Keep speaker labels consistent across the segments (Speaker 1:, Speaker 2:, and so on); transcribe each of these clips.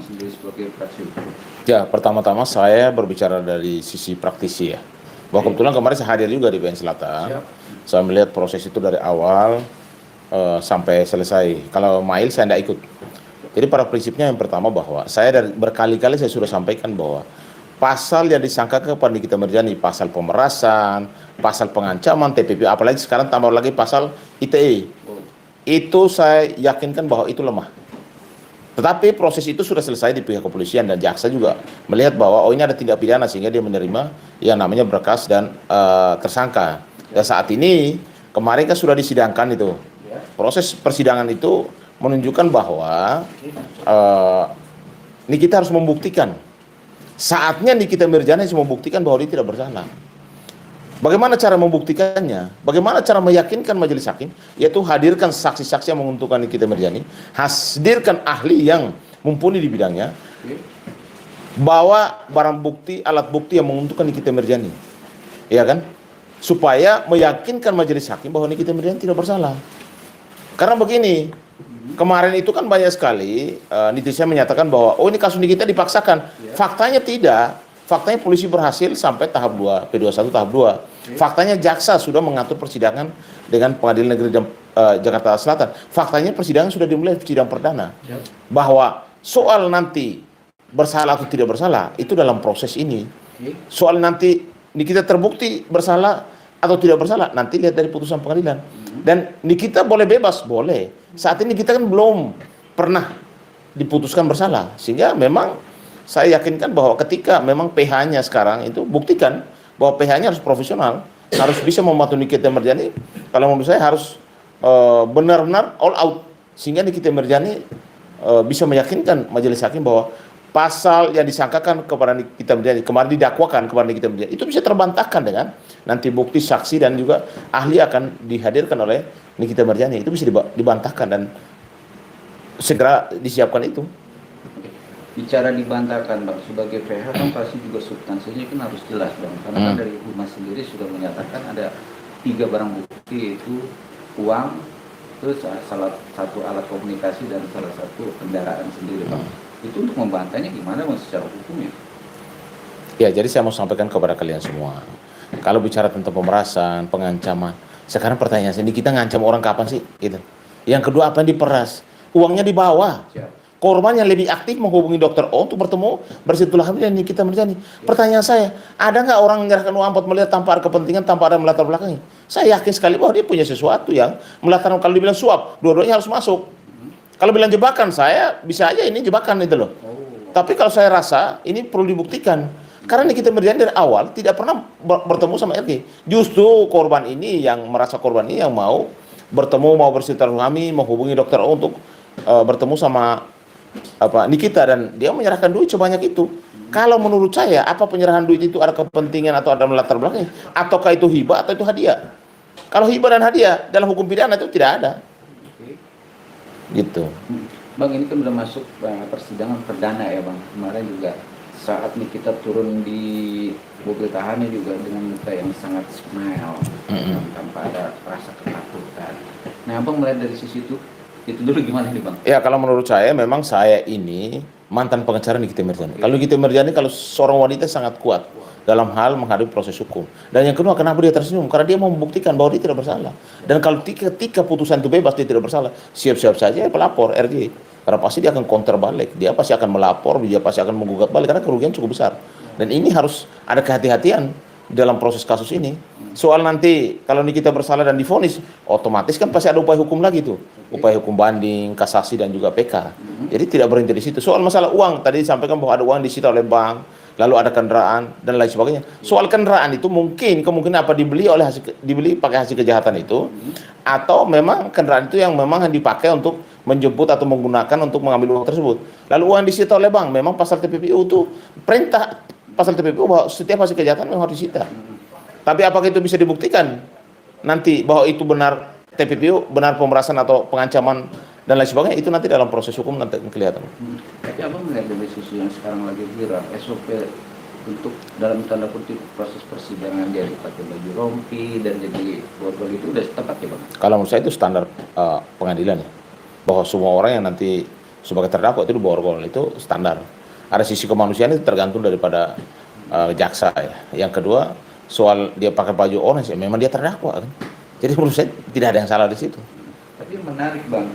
Speaker 1: sendiri sebagai praksi hukum?
Speaker 2: Ya, pertama-tama saya berbicara dari sisi praktisi ya. Bahwa kebetulan kemarin saya hadir juga di PN Selatan.
Speaker 1: Siap.
Speaker 2: Saya melihat proses itu dari awal sampai selesai. Kalau Mail saya tidak ikut. Jadi pada prinsipnya yang pertama bahwa saya berkali-kali saya sudah sampaikan bahwa pasal yang disangkakan kepada Nikita Mirzani, pasal pemerasan, pasal pengancaman, TPP, apalagi sekarang tambah lagi pasal ITE. Itu saya yakinkan bahwa itu lemah. Tetapi proses itu sudah selesai di pihak kepolisian dan jaksa juga melihat bahwa ini ada tindak pidana sehingga dia menerima yang namanya berkas dan tersangka. Dan saat ini kemarin kan sudah disidangkan itu. Proses persidangan itu menunjukkan bahwa Nikita harus membuktikan. Saatnya Nikita Mirzani harus membuktikan bahwa dia tidak bersalah. Bagaimana cara membuktikannya? Bagaimana cara meyakinkan majelis hakim? Yaitu hadirkan saksi-saksi yang menguntungkan Nikita Mirzani, hadirkan ahli yang mumpuni di bidangnya, bawa barang bukti, alat bukti yang menguntungkan Nikita Mirzani, ya kan? Supaya meyakinkan majelis hakim bahwa Nikita Mirzani tidak bersalah. Karena begini, kemarin itu kan banyak sekali netizen menyatakan bahwa ini kasus Nikita dipaksakan. Faktanya tidak. Faktanya polisi berhasil sampai tahap 2, P21 tahap 2. Faktanya jaksa sudah mengatur persidangan dengan Pengadilan Negeri Jakarta Selatan. Faktanya persidangan sudah dimulai sidang perdana. Bahwa soal nanti bersalah atau tidak bersalah itu dalam proses ini. Soal nanti Nikita terbukti bersalah atau tidak bersalah nanti lihat dari putusan pengadilan. Dan Nikita boleh bebas, boleh. Saat ini kita kan belum pernah diputuskan bersalah, sehingga memang saya yakinkan bahwa ketika memang PH-nya sekarang itu buktikan bahwa PH-nya harus profesional, harus bisa membantu Nikita Mirzani. Kalau menurut saya harus benar-benar all out sehingga Nikita Mirzani bisa meyakinkan majelis hakim bahwa pasal yang disangkakan kepada Nikita Mirzani, kemarin didakwakan kepada Nikita Mirzani, itu bisa terbantahkan dengan nanti bukti saksi dan juga ahli akan dihadirkan oleh Nikita Mirzani. Itu bisa dibantahkan dan segera disiapkan itu.
Speaker 1: Bicara dibantahkan Bang, sebagai PH kan pasti juga substansinya kan harus jelas Bang, karena kan dari Humas sendiri sudah menyatakan ada 3 barang bukti, yaitu uang, terus salah satu alat komunikasi dan salah satu kendaraan sendiri Bang. Itu untuk membantahnya gimana Bang secara hukumnya?
Speaker 2: Ya, jadi saya mau sampaikan kepada kalian semua. Kalau bicara tentang pemerasan, pengancaman, sekarang pertanyaan ini kita ngancam orang kapan sih? Gitu. Yang kedua, apa yang diperas? Uangnya dibawa.
Speaker 1: Siap.
Speaker 2: Korban yang lebih aktif menghubungi dokter O untuk bertemu bersilaturahmi dengan Nikita Mirzani. Pertanyaan saya, ada nggak orang menyerahkan uang 4 miliar tanpa ada kepentingan, tanpa ada melatar belakangnya? Saya yakin sekali bahwa dia punya sesuatu yang melatar. Kalau dibilang suap, dua-duanya harus masuk. Kalau bilang jebakan, saya bisa aja ini jebakan itu loh. Tapi kalau saya rasa ini perlu dibuktikan. Karena Nikita Mirzani dari awal tidak pernah bertemu sama RG. Justru korban ini yang merasa korban ini yang mau bertemu, mau bersilaturahmi, menghubungi dokter O untuk bertemu sama Nikita, dan dia menyerahkan duit sebanyak itu. Kalau menurut saya, apa penyerahan duit itu ada kepentingan atau ada latar belakangnya, ataukah itu hibah atau itu hadiah? Kalau hibah dan hadiah dalam hukum pidana itu tidak ada. Gitu.
Speaker 1: Bang, ini kan udah masuk persidangan perdana ya Bang. Kemarin juga saat Nikita turun di mobil tahanan juga dengan muka yang sangat smile, tanpa ada rasa ketakutan. Nah Bang, melihat dari sisi itu dulu gimana nih Bang?
Speaker 2: Ya, kalau menurut saya memang saya ini mantan pengacara Nikita Mirzani. Kalau Nikita Mirzani, kalau seorang wanita sangat kuat dalam hal menghadapi proses hukum. Dan yang kedua, kenapa dia tersenyum? Karena dia mau membuktikan bahwa dia tidak bersalah. Dan kalau ketika putusan itu bebas, dia tidak bersalah, siap-siap saja pelapor RG. Karena pasti dia akan counter balik. Dia pasti akan melapor, dia pasti akan menggugat balik karena kerugian cukup besar. Dan ini harus ada kehati-hatian dalam proses kasus ini. Soal nanti kalau Nikita bersalah dan divonis, otomatis kan pasti ada upaya hukum lagi tuh. Upaya hukum banding, kasasi dan juga PK. Jadi tidak berhenti di situ. Soal masalah uang, tadi disampaikan bahwa ada uang disita oleh bank, lalu ada kendaraan dan lain sebagainya. Soal kendaraan itu kemungkinan apa dibeli pakai hasil kejahatan itu, atau memang kendaraan itu yang memang dipakai untuk menjemput atau menggunakan untuk mengambil uang tersebut. Lalu uang disita oleh bank, memang pasal TPPU itu perintah pasal TPPU bahwa setiap hasil kejahatan memang harus disita. Tapi apakah itu bisa dibuktikan nanti bahwa itu benar TPPU, benar pemerasan atau pengancaman dan lain sebagainya, itu nanti dalam proses hukum nanti kelihatan.
Speaker 1: Tapi Abang melihat dari sisi yang sekarang lagi viral, SOP untuk dalam tanda kutip proses persidangan dia pakai baju rompi dan jadi botol itu udah tepat ya Bang?
Speaker 2: Kalau menurut saya itu standar pengadilan ya, bahwa semua orang yang nanti sebagai terdakwa itu diborgol, itu standar. Ada sisi kemanusiaan itu tergantung daripada jaksa ya. Yang kedua, soal dia pakai baju orange ya memang dia terdakwa kan. Jadi menurut saya tidak ada yang salah di situ.
Speaker 1: Tapi menarik Bang,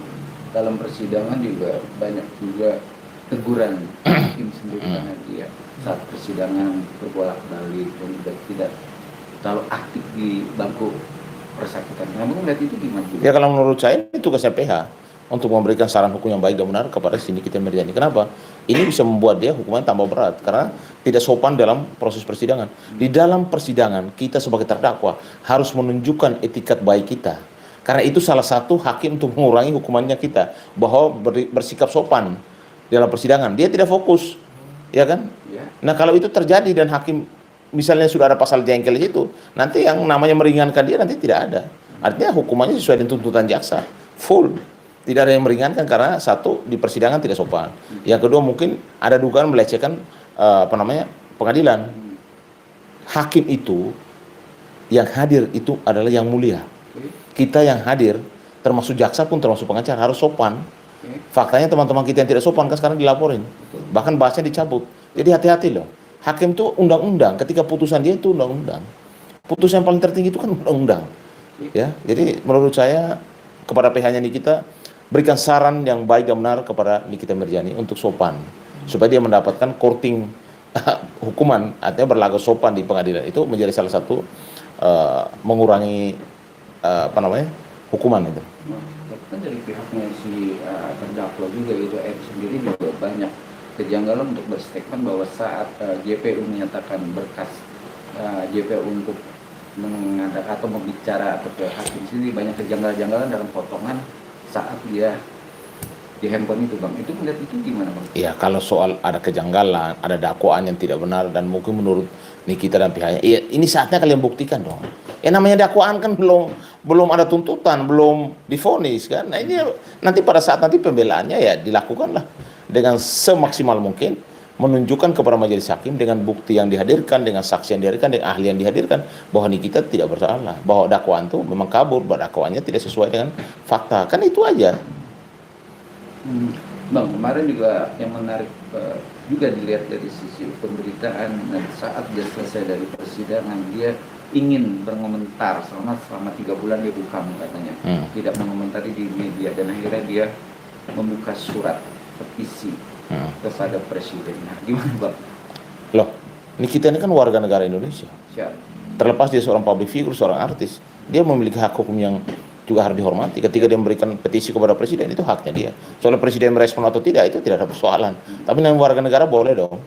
Speaker 1: dalam persidangan juga banyak juga teguran hakim sendiri karena dia saat persidangan berbolak-balik dan juga tidak terlalu aktif di bangku persakitan. Namun melihat itu gimana juga?
Speaker 2: Ya kalau menurut saya itu tugasnya PH untuk memberikan saran hukum yang baik dan benar kepada si Nikita Mirzani. Kenapa? Ini bisa membuat dia hukuman tambah berat karena tidak sopan dalam proses persidangan. Di dalam persidangan kita sebagai terdakwa harus menunjukkan etikat baik kita. Karena itu salah satu hakim untuk mengurangi hukumannya kita bahwa bersikap sopan dalam persidangan. Dia tidak fokus, ya kan?
Speaker 1: Ya.
Speaker 2: Nah kalau itu terjadi dan hakim misalnya sudah ada pasal jengkel di situ, nanti yang namanya meringankan dia nanti tidak ada. Artinya hukumannya sesuai dengan tuntutan jaksa, full. Tidak ada yang meringankan karena satu di persidangan tidak sopan. Yang kedua mungkin ada dugaan melecehkan pengadilan. Hakim itu yang hadir itu adalah yang mulia. Kita yang hadir termasuk jaksa pun termasuk pengacara harus sopan. Faktanya teman-teman kita yang tidak sopan kan sekarang dilaporin. Bahkan bahasanya dicabut. Jadi hati-hati loh. Hakim itu undang-undang, ketika putusan dia itu undang-undang. Putusan yang paling tertinggi itu kan undang-undang. Ya, jadi menurut saya kepada PH-nya Nikita berikan saran yang baik dan benar kepada Nikita Mirzani untuk sopan supaya dia mendapatkan courting hukuman, artinya berlaku sopan di pengadilan itu menjadi salah satu mengurangi hukuman itu.
Speaker 1: Kan dari pihaknya si terdakwa juga itu sendiri juga banyak kejanggalan untuk berstatement bahwa saat JPU menyatakan berkas JPU untuk mengadakan atau membicara atau ke hakim sendiri banyak kejanggalan dalam potongan saat dia di handphone itu Bang. Itu melihat itu gimana Bang?
Speaker 2: Iya, kalau soal ada kejanggalan, ada dakwaan yang tidak benar dan mungkin menurut Nikita dan pihaknya, iya, ini saatnya kalian buktikan dong. Ya namanya dakwaan kan belum ada tuntutan, belum divonis kan. Nah ini nanti pada saat nanti pembelaannya ya dilakukanlah dengan semaksimal mungkin menunjukkan kepada majelis hakim dengan bukti yang dihadirkan, dengan saksi yang dihadirkan, dengan ahli yang dihadirkan bahwa Nikita tidak bersalah, bahwa dakwaan itu memang kabur, bahwa dakwaannya tidak sesuai dengan fakta. Kan itu aja.
Speaker 1: Bang, kemarin juga yang menarik juga dilihat dari sisi pemberitaan dan saat dia selesai dari persidangan dia ingin berkomentar selama 3 bulan dia bukan katanya tidak mengomentari di media dan akhirnya dia membuka surat petisi kepada presiden. Nah, gimana Bang?
Speaker 2: Loh, Nikita ini kan warga negara Indonesia.
Speaker 1: Siap.
Speaker 2: Terlepas dia seorang public figure, seorang artis, dia memiliki hak hukum yang juga harus dihormati. Ketika dia memberikan petisi kepada presiden, itu haknya dia. Soal presiden merespon atau tidak, itu tidak ada persoalan. Tapi yang warga negara boleh dong.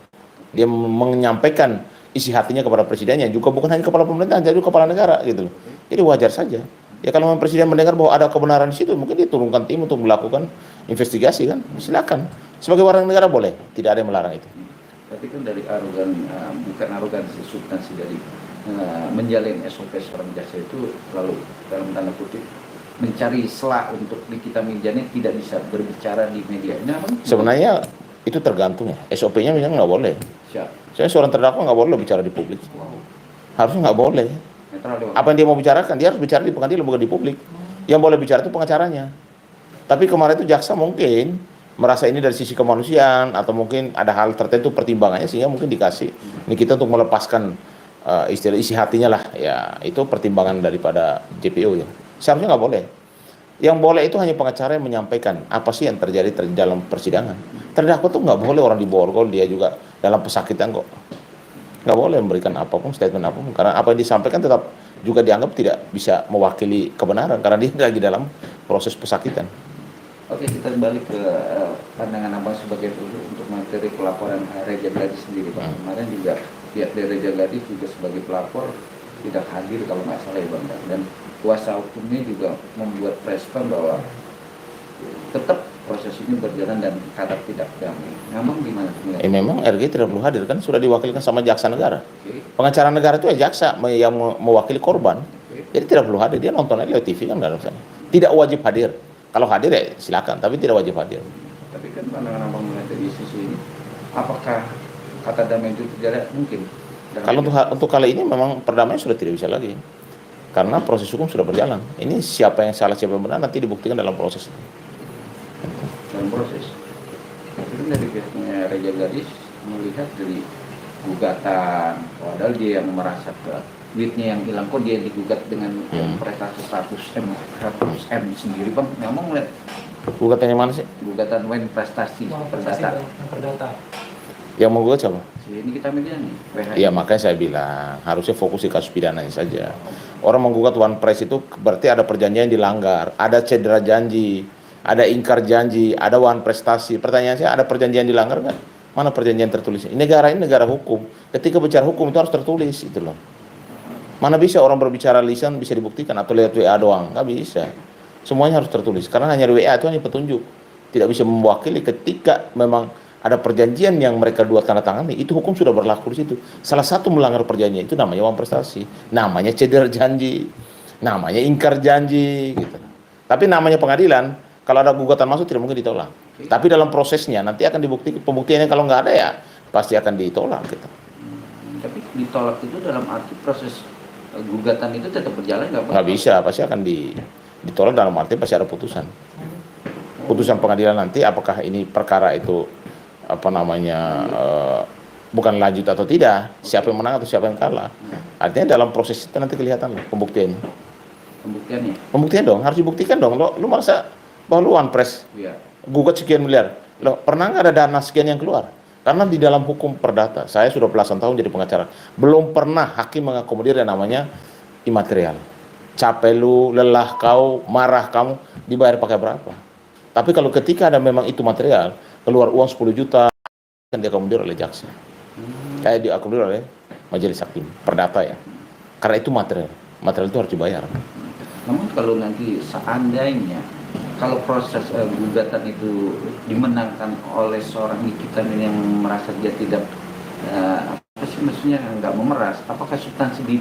Speaker 2: Dia menyampaikan isi hatinya kepada presidennya, juga bukan hanya kepala pemerintahan, jadi kepala negara gitu loh. Jadi wajar saja. Ya kalau presiden mendengar bahwa ada kebenaran di situ, mungkin dia turunkan tim untuk melakukan investigasi kan, silakan. Sebagai warga negara boleh, tidak ada yang melarang itu.
Speaker 1: Tapi kan dari bukan arogansi, substansi dari menjalin SOP seorang jaksa itu lalu dalam tanda kutip mencari celah untuk Nikita Mirzani tidak bisa berbicara di media. Nah,
Speaker 2: sebenarnya itu tergantung ya. SOP-nya memang nggak boleh.
Speaker 1: Siap.
Speaker 2: Saya seorang terdakwa nggak boleh bicara di publik.
Speaker 1: Wow.
Speaker 2: Harusnya nggak boleh. Apa yang dia mau bicarakan, dia harus bicara di pengadilan bukan di publik. Yang boleh bicara itu pengacaranya. Tapi kemarin itu jaksa mungkin merasa ini dari sisi kemanusiaan atau mungkin ada hal tertentu pertimbangannya sehingga mungkin dikasih Nikita untuk melepaskan istilah isi hatinya lah ya, itu pertimbangan daripada JPU ya. Seharusnya nggak boleh. Yang boleh itu hanya pengacara yang menyampaikan apa sih yang terjadi dalam persidangan. Terdakwa tuh nggak boleh orang diborgol, dia juga dalam pesakitan kok. Nggak boleh memberikan apapun, statement apapun, karena apa yang disampaikan tetap juga dianggap tidak bisa mewakili kebenaran karena dia lagi dalam proses pesakitan.
Speaker 1: Oke, kita balik ke pandangan Abang sebagai untuk materi pelaporan Reza Gladys sendiri Bang. Kemarin juga pihak dari Reza Gladys juga sebagai pelapor tidak hadir kalau nggak salah ya Bang. Dan kuasa hukumnya juga membuat respon bahwa tetap proses ini berjalan dan kata tidak damai. Memang gimana?
Speaker 2: Memang RG tidak perlu hadir kan sudah diwakilkan sama jaksa negara.
Speaker 1: Okay.
Speaker 2: Pengacara negara itu ya jaksa yang mewakili korban. Jadi tidak perlu hadir, dia nonton aja lewat TV kan nggak ada. Tidak wajib hadir. Kalau hadir ya silakan, tapi tidak wajib hadir.
Speaker 1: Tapi kan pandangan Abang melihat dari sisi ini, apakah kata damai itu terjadi? Mungkin.
Speaker 2: Kalau untuk kali ini memang perdamaian sudah tidak bisa lagi. Karena proses hukum sudah berjalan. Ini siapa yang salah, siapa yang benar nanti dibuktikan dalam proses.
Speaker 1: Dalam proses. mungkin dari pihaknya Raja Garis melihat dari gugatan, padahal dia yang merasa ke duitnya yang hilang, kok dia digugat dengan prestasi 100 M sendiri bang. Memang melihat
Speaker 2: Gugatannya mana sih?
Speaker 1: gugatan WEN prestasi perdata.
Speaker 2: Yang mau gugat siapa?
Speaker 1: Ini kita media nih. PHI.
Speaker 2: Iya, makanya saya bilang harusnya fokus di kasus pidananya saja. Orang menggugat One Press itu berarti ada perjanjian yang dilanggar, ada cedera janji, ada ingkar janji, ada one prestasi. Pertanyaan saya, ada perjanjian dilanggar nggak? Mana perjanjian tertulis? Negara ini negara hukum. Ketika bicara hukum itu harus tertulis itu loh. Mana bisa orang berbicara lisan bisa dibuktikan atau lewat WA doang? Nggak bisa. Semuanya harus tertulis. Karena hanya WA itu hanya petunjuk. Tidak bisa mewakili ketika memang ada perjanjian yang mereka dua tanda tangani, itu hukum sudah berlaku di situ. Salah satu melanggar perjanjian itu namanya uang prestasi, namanya cedera janji, namanya ingkar janji gitu. Tapi namanya pengadilan, kalau ada gugatan masuk tidak mungkin ditolak. Tapi dalam prosesnya nanti akan dibuktikan, pembuktiannya kalau nggak ada ya pasti akan ditolak gitu.
Speaker 1: Tapi ditolak itu dalam arti proses gugatan itu tetap berjalan nggak Pak?
Speaker 2: Nggak bisa, pasti akan ditolak dalam arti pasti ada putusan. Putusan pengadilan nanti apakah ini perkara itu bukan lanjut atau tidak, siapa yang menang atau siapa yang kalah. Artinya dalam proses itu nanti kelihatan loh pembuktiannya. Pembuktian dong, harus dibuktikan dong. Lu merasa bahwa lu One Press gugat sekian miliar, loh pernah nggak ada dana sekian yang keluar? Karena di dalam hukum perdata, saya sudah belasan tahun jadi pengacara, belum pernah hakim mengakomodir yang namanya imaterial. Capek lu, lelah kau, marah kamu, dibayar pakai berapa? Tapi kalau ketika ada memang itu material, keluar uang 10 juta, kan diakomodir oleh jaksa. Kayak diakomodir oleh majelis hakim, perdata ya. Karena itu material itu harus dibayar.
Speaker 1: Namun kalau nanti seandainya, kalau proses gugatan itu dimenangkan oleh seorang Nikita yang merasa dia tidak, maksudnya nggak memeras, apakah substansi di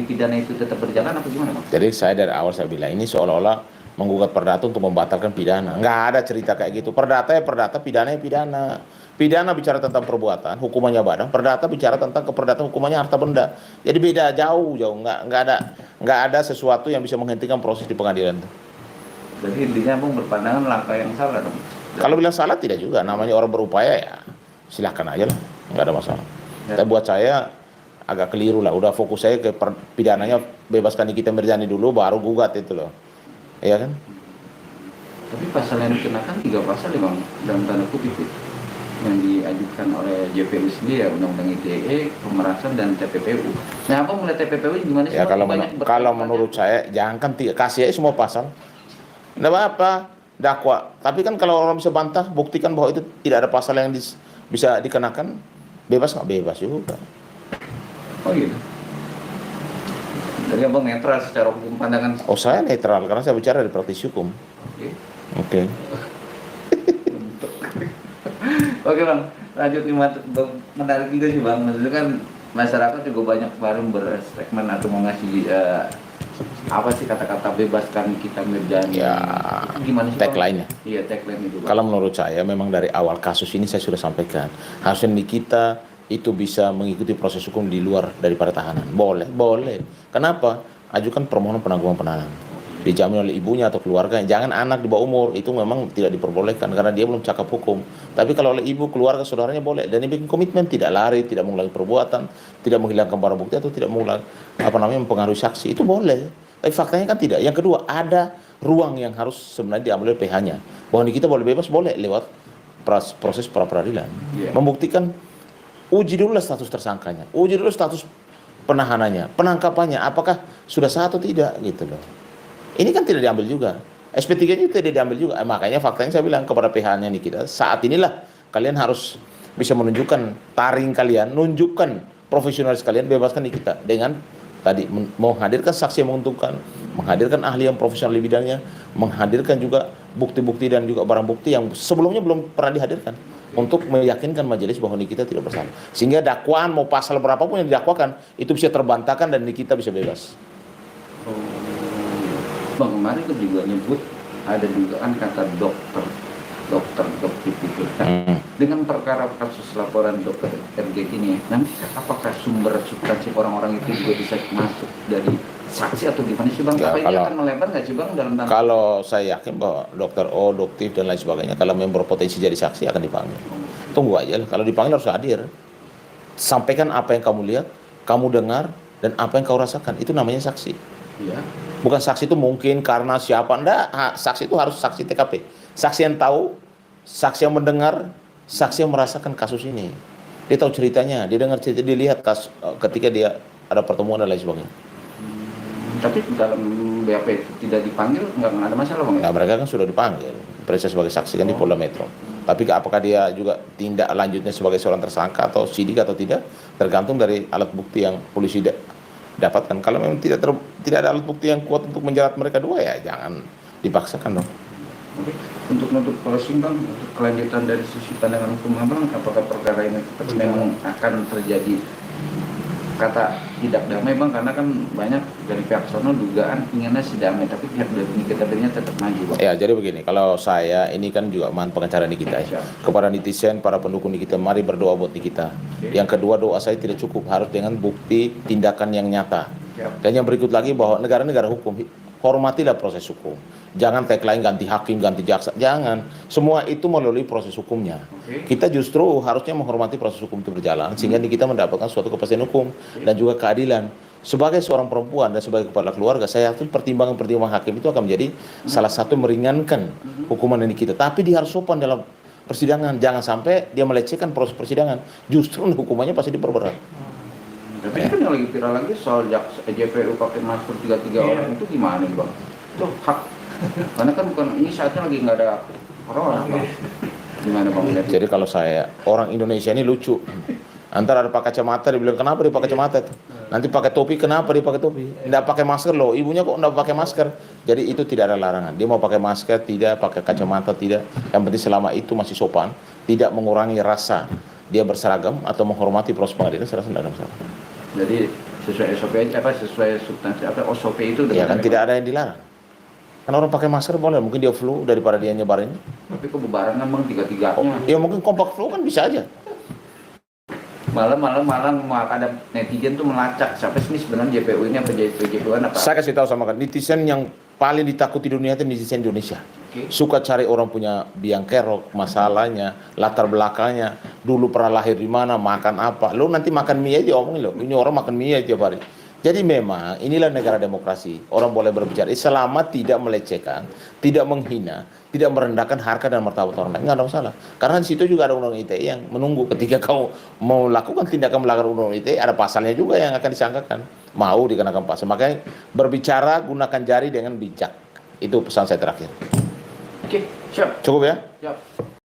Speaker 1: pidana itu tetap berjalan atau gimana Bang?
Speaker 2: Jadi saya dari awal saya bilang, ini seolah-olah menggugat perdata untuk membatalkan pidana. Nggak ada cerita kayak gitu. Perdata ya perdata, pidana ya pidana. Pidana bicara tentang perbuatan, hukumannya badan. Perdata bicara tentang keperdataan, hukumannya harta benda. Jadi beda jauh. Nggak ada sesuatu yang bisa menghentikan proses di pengadilan.
Speaker 1: Jadi intinya Bang berpandangan langkah yang salah dong.
Speaker 2: Kalau bilang salah tidak juga. Namanya orang berupaya ya silakan aja lah, nggak ada masalah. Tapi buat saya agak keliru lah. Udah fokus saya ke pidananya, bebaskan Nikita Mirzani dulu, baru gugat itu loh. Iya kan?
Speaker 1: Tapi pasal yang dikenakan 3 pasal ya Bang, dalam tanda kutip itu, yang diajukan oleh JPU sendiri ya, Undang-Undang ITE, pemerasan dan TPPU. Nah, apa melihat TPPU gimana sih?
Speaker 2: Ya kalau menurut saya jangan kasih aja semua pasal. Nggak apa-apa, dakwa. Tapi kan kalau orang bisa bantah, buktikan bahwa itu tidak ada pasal yang bisa dikenakan, bebas nggak bebas juga.
Speaker 1: Oh gitu. Jadi Abang netral secara hukum pandangan.
Speaker 2: Oh saya netral karena saya bicara dari praktisi hukum. Oke.
Speaker 1: Oke Bang, lanjut nih menarik juga sih Bang. Maksudnya kan masyarakat juga banyak kemarin bersegmen atau mau ngasih apa sih kata-kata bebaskan Nikita Mirzani.
Speaker 2: Ya,
Speaker 1: gimana sih
Speaker 2: tagline-nya?
Speaker 1: Iya, tagline itu Bang.
Speaker 2: Kalau menurut saya memang dari awal kasus ini saya sudah sampaikan, harusnya Nikita itu bisa mengikuti proses hukum di luar daripada tahanan. Boleh. Kenapa? Ajukan permohonan penangguhan penahanan. Dijamin oleh ibunya atau keluarga. Jangan anak di bawah umur, itu memang tidak diperbolehkan karena dia belum cakap hukum. Tapi kalau oleh ibu, keluarga, saudaranya boleh. Dan dia bikin komitmen tidak lari, tidak mengulangi perbuatan, tidak menghilangkan barang bukti atau tidak mengulangi mempengaruhi saksi, itu boleh. Tapi faktanya kan tidak. Yang kedua, ada ruang yang harus sebenarnya diambil oleh PH-nya. Bahwa Nikita boleh bebas, boleh lewat proses pra peradilan. Membuktikan, uji dulu status tersangkanya, uji dulu status penahanannya, penangkapannya, apakah sudah sah atau tidak gitu loh. Ini kan tidak diambil juga. SP3-nya tidak diambil juga. Makanya faktanya saya bilang kepada PH-nya Nikita, saat inilah kalian harus bisa menunjukkan taring kalian, nunjukkan profesionalis kalian, bebaskan Nikita dengan tadi menghadirkan saksi yang menguntungkan, menghadirkan ahli yang profesional di bidangnya, menghadirkan juga bukti-bukti dan juga barang bukti yang sebelumnya belum pernah dihadirkan untuk meyakinkan majelis bahwa Nikita tidak bersalah. Sehingga dakwaan mau pasal berapapun yang didakwakan itu bisa terbantahkan dan Nikita bisa bebas.
Speaker 1: Bang, kemarin kan juga nyebut ada dugaan kata dokter itu dengan perkara kasus laporan dokter RG ini. Nanti apakah sumber substansi orang-orang itu juga bisa masuk dari saksi atau gimana sih Bang?
Speaker 2: Ya,
Speaker 1: Apa ini
Speaker 2: kalau-
Speaker 1: akan melebar nggak sih Bang dalam tanda?
Speaker 2: Kalau saya yakin bahwa dokter O, doktif dan lain sebagainya, kalau memang berpotensi jadi saksi akan dipanggil. Tunggu aja lah. Kalau dipanggil harus hadir. Sampaikan apa yang kamu lihat, kamu dengar, dan apa yang kau rasakan. Itu namanya saksi.
Speaker 1: Iya.
Speaker 2: Bukan saksi itu mungkin karena siapa. Enggak, saksi itu harus saksi TKP. Saksi yang tahu, saksi yang mendengar, saksi yang merasakan kasus ini. Dia tahu ceritanya, dia dengar cerita, dia lihat ketika dia ada pertemuan dan lain sebagainya.
Speaker 1: Tapi dalam BAP itu tidak dipanggil nggak ada masalah Bang?
Speaker 2: Nah, mereka kan sudah dipanggil, periksa sebagai saksi kan di Polda Metro. Tapi apakah dia juga tindak lanjutnya sebagai seorang tersangka atau sidik atau tidak, tergantung dari alat bukti yang polisi dapatkan. Kalau memang tidak ada alat bukti yang kuat untuk menjerat mereka dua, ya jangan dipaksakan dong.
Speaker 1: Oke. Untuk closing Bang, untuk kelanjutan dari sisi pandangan hukum Abang, apakah perkara ini memang akan terjadi kata tidak damai Bang, karena kan banyak dari pihak sono dugaan inginnya si damai, tapi pihak dari Nikita tetap maju Bang.
Speaker 2: Ya, jadi begini, kalau saya ini kan juga mantan pengacara Nikita ya. Kepada netizen, para pendukung Nikita, mari berdoa buat Nikita. Yang kedua, doa saya tidak cukup, harus dengan bukti tindakan yang nyata. Dan yang berikut lagi bahwa negara-negara hukum, hormatilah proses hukum. Jangan tagline ganti hakim, ganti jaksa, jangan. Semua itu melalui proses hukumnya. Kita justru harusnya menghormati proses hukum itu berjalan, sehingga kita mendapatkan suatu kepastian hukum dan juga keadilan. Sebagai seorang perempuan dan sebagai kepala keluarga, saya yakin pertimbangan-pertimbangan hakim itu akan menjadi salah satu meringankan hukuman ini kita. Tapi dia harus sopan dalam persidangan, jangan sampai dia melecehkan proses persidangan. Justru hukumannya pasti diperberat.
Speaker 1: Tapi kan yang lagi viral lagi soal JPU pakai masker 33 orang itu gimana nih Bang? Itu hak. Karena kan bukan ini saatnya lagi nggak ada corona Bang. Gimana Bang?
Speaker 2: Jadi kalau saya, orang Indonesia ini lucu. Antara ada pakai kacamata, dibilang kenapa dia pakai kacamata itu? Nanti pakai topi, kenapa dia pakai topi? Nggak pakai masker loh, ibunya kok nggak pakai masker? Jadi itu tidak ada larangan. Dia mau pakai masker, tidak, pakai kacamata, tidak. Yang penting selama itu masih sopan, tidak mengurangi rasa dia berseragam atau menghormati proses pengadilan, saya rasa tidak ada masalah.
Speaker 1: Jadi sesuai SOP apa sesuai substansi apa SOP itu
Speaker 2: Ya kan tidak ada yang dilarang. Kan orang pakai masker boleh, mungkin dia flu daripada dia nyebarin.
Speaker 1: Tapi kebebaran Bang tiga-tiganya.
Speaker 2: Ya mungkin kompak flu kan bisa aja.
Speaker 1: Malah ada netizen tuh melacak siapa sih ini sebenarnya JPU ini apa JPU-an apa?
Speaker 2: Saya kasih tahu sama kalian, netizen yang paling ditakuti di dunia itu netizen Indonesia. Suka cari orang punya biang kerok, masalahnya, latar belakangnya, dulu pernah lahir di mana, makan apa. Lo nanti makan mie aja omongin lo. Ini orang makan mie aja tiap hari. Jadi memang inilah negara demokrasi. Orang boleh berbicara selama tidak melecehkan, tidak menghina, tidak merendahkan harkat dan martabat orang lain, nggak ada masalah. Karena di situ juga ada undang-undang ITE yang menunggu ketika kau mau lakukan tindakan melanggar undang-undang ITE, ada pasalnya juga yang akan disangkakan. Mau dikenakan pasal. Makanya berbicara gunakan jari dengan bijak. Itu pesan saya terakhir.
Speaker 1: Oke, siap.
Speaker 2: Cukup ya?
Speaker 1: Siap.